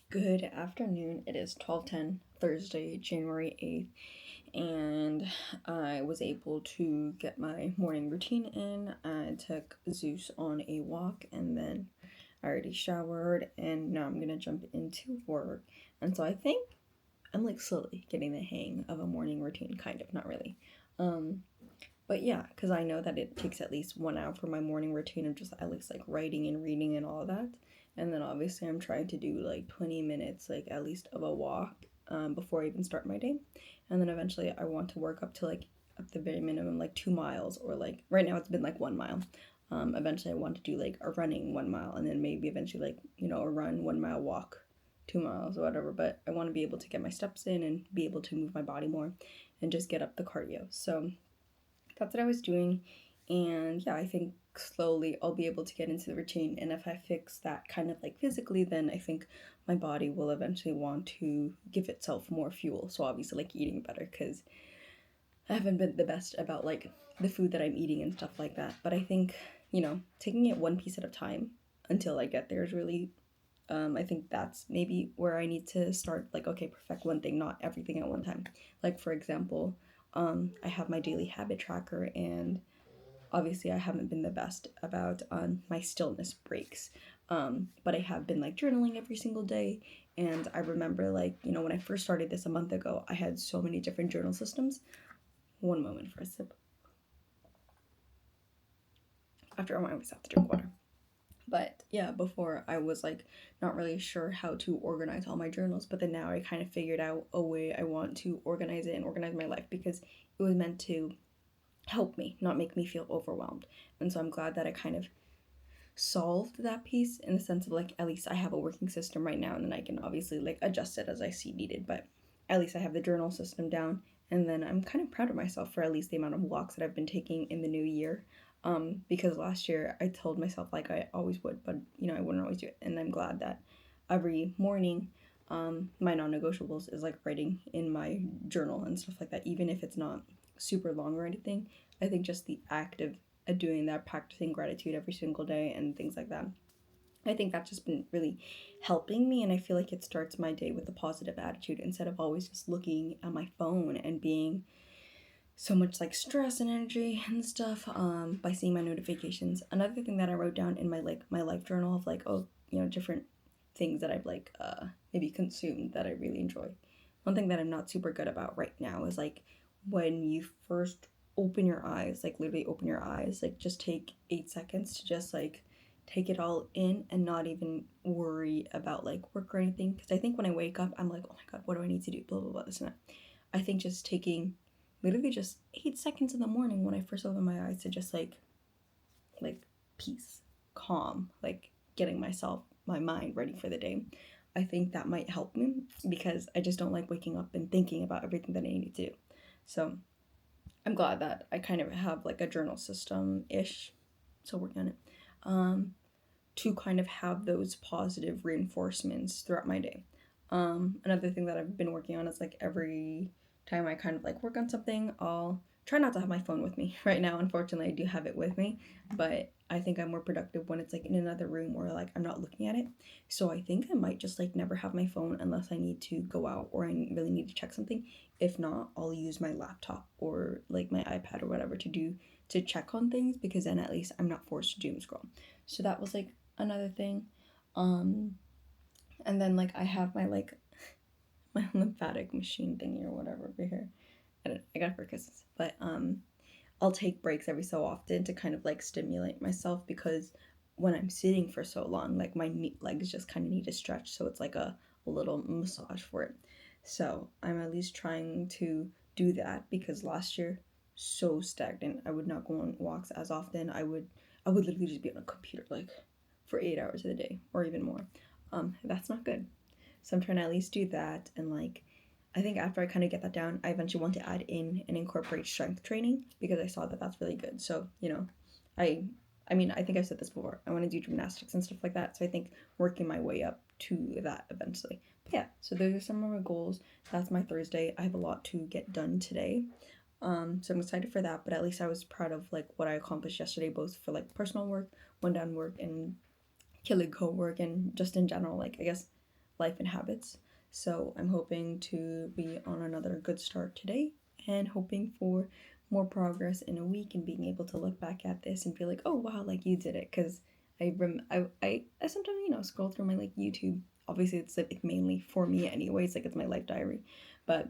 Good afternoon. It is 12:10 Thursday, January 8th, and I was able to get my morning routine in. I took Zeus on a walk, and then I already showered, and now I'm going to jump into work. And so I think I'm like slowly getting the hang of a morning routine, kind of, not really. Um but yeah, because I know that it takes at least 1 hour for my morning routine of just at least like writing and reading and all that. And then obviously I'm trying to do like 20 minutes, like at least of a walk before I even start my day. And then eventually I want to work up to like at the very minimum like 2 miles, or like right now it's been like 1 mile. Eventually I want to do like a running 1 mile, and then maybe eventually like, a run 1 mile, walk 2 miles or whatever. But I want to be able to get my steps in and be able to move my body more and just get up the cardio. So that's what I was doing. And yeah, I think slowly I'll be able to get into the routine. And if I fix that kind of like physically, then I think my body will eventually want to give itself more fuel. So obviously, like eating better, because I haven't been the best about like the food that I'm eating and stuff like that. But I think, taking it one piece at a time until I get there is really I think that's maybe where I need to start. Like, okay, perfect one thing, not everything at one time. Like, for example, I have my daily habit tracker, and obviously, I haven't been the best about my stillness breaks. But I have been like journaling every single day. And I remember, like, when I first started this a month ago, I had so many different journal systems. One moment for a sip. After I always have to drink water. But yeah, before I was like not really sure how to organize all my journals, but then now I kind of figured out a way I want to organize it and organize my life, because it was meant to help me, not make me feel overwhelmed. And so I'm glad that I kind of solved that piece, in the sense of like at least I have a working system right now, and then I can obviously like adjust it as I see needed. But at least I have the journal system down, and then I'm kind of proud of myself for at least the amount of walks that I've been taking in the new year. Because last year I told myself like I always would, but I wouldn't always do it. And I'm glad that every morning, my non-negotiables is like writing in my journal and stuff like that, even if it's not super long or anything. I think just the act of doing that, practicing gratitude every single day and things like that, I think that's just been really helping me. And I feel like it starts my day with a positive attitude instead of always just looking at my phone and being so much like stress and energy and stuff, by seeing my notifications. Another thing that I wrote down in my life journal of like, oh, different things that I've like maybe consumed that I really enjoy. One thing that I'm not super good about right now is like when you first open your eyes, like literally open your eyes, like just take 8 seconds to just like take it all in and not even worry about like work or anything. Because I think when I wake up, I'm like, oh my god, what do I need to do? Blah blah blah, this and that. I think just taking literally just 8 seconds in the morning when I first open my eyes to just like peace, calm, like getting my mind ready for the day. I think that might help me, because I just don't like waking up and thinking about everything that I need to do. So I'm glad that I kind of have like a journal system ish. So working on it. To kind of have those positive reinforcements throughout my day. Another thing that I've been working on is like every time I kind of like work on something, I'll try not to have my phone with me. Right now, unfortunately, I do have it with me, but I think I'm more productive when it's like in another room or like I'm not looking at it. So I think I might just like never have my phone unless I need to go out or I really need to check something. If not, I'll use my laptop or like my iPad or whatever to check on things, because then at least I'm not forced to doom scroll. So that was like another thing. Um, and then like I have my like my lymphatic machine thingy or whatever over here. I got it for Christmas, but I'll take breaks every so often to kind of like stimulate myself, because when I'm sitting for so long, like my legs just kind of need to stretch, so it's like a little massage for it. So I'm at least trying to do that, because last year so stagnant. I would not go on walks as often. I would literally just be on a computer like for 8 hours of the day or even more. That's not good. So I'm trying to at least do that. And like I think after I kind of get that down, I eventually want to add in and incorporate strength training, because I saw that that's really good. So I I mean, I think I've said this before. I want to do gymnastics and stuff like that. So I think working my way up to that eventually. But yeah, so those are some of my goals. That's my Thursday. I have a lot to get done today. So I'm excited for that, but at least I was proud of like what I accomplished yesterday, both for like personal work, one down work, and Kiliko work, and just in general, like I guess life and habits. So I'm hoping to be on another good start today and hoping for more progress in a week and being able to look back at this and be like, oh wow, like you did it. Because I sometimes, scroll through my like YouTube. Obviously, it's like mainly for me anyways, like it's my life diary. But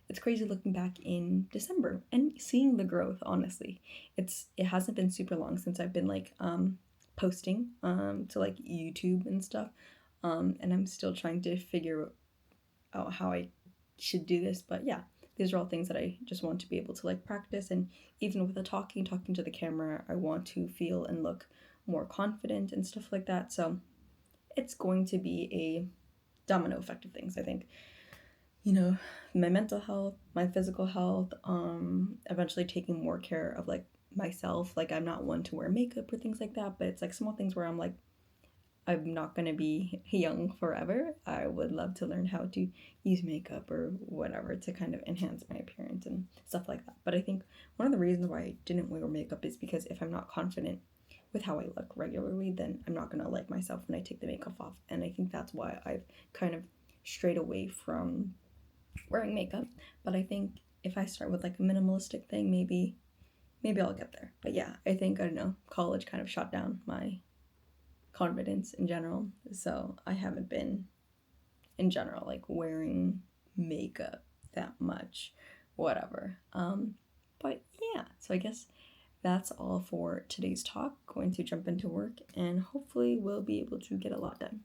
it's crazy looking back in December and seeing the growth, honestly. It hasn't been super long since I've been like posting to like YouTube and stuff. And I'm still trying to figure out how I should do this, but yeah, these are all things that I just want to be able to like practice. And even with the talking to the camera, I want to feel and look more confident and stuff like that. So it's going to be a domino effect of things, I think. My mental health, my physical health, eventually taking more care of like myself. Like I'm not one to wear makeup or things like that, but it's like small things where I'm like, I'm not gonna be young forever. I would love to learn how to use makeup or whatever to kind of enhance my appearance and stuff like that. But I think one of the reasons why I didn't wear makeup is because if I'm not confident with how I look regularly, then I'm not gonna like myself when I take the makeup off. And I think that's why I've kind of strayed away from wearing makeup. But I think if I start with like a minimalistic thing, maybe I'll get there. But yeah, I think, I don't know, college kind of shot down my confidence in general. So I haven't been in general like wearing makeup that much, whatever. But yeah, so I guess that's all for today's talk. Going to jump into work and hopefully we'll be able to get a lot done.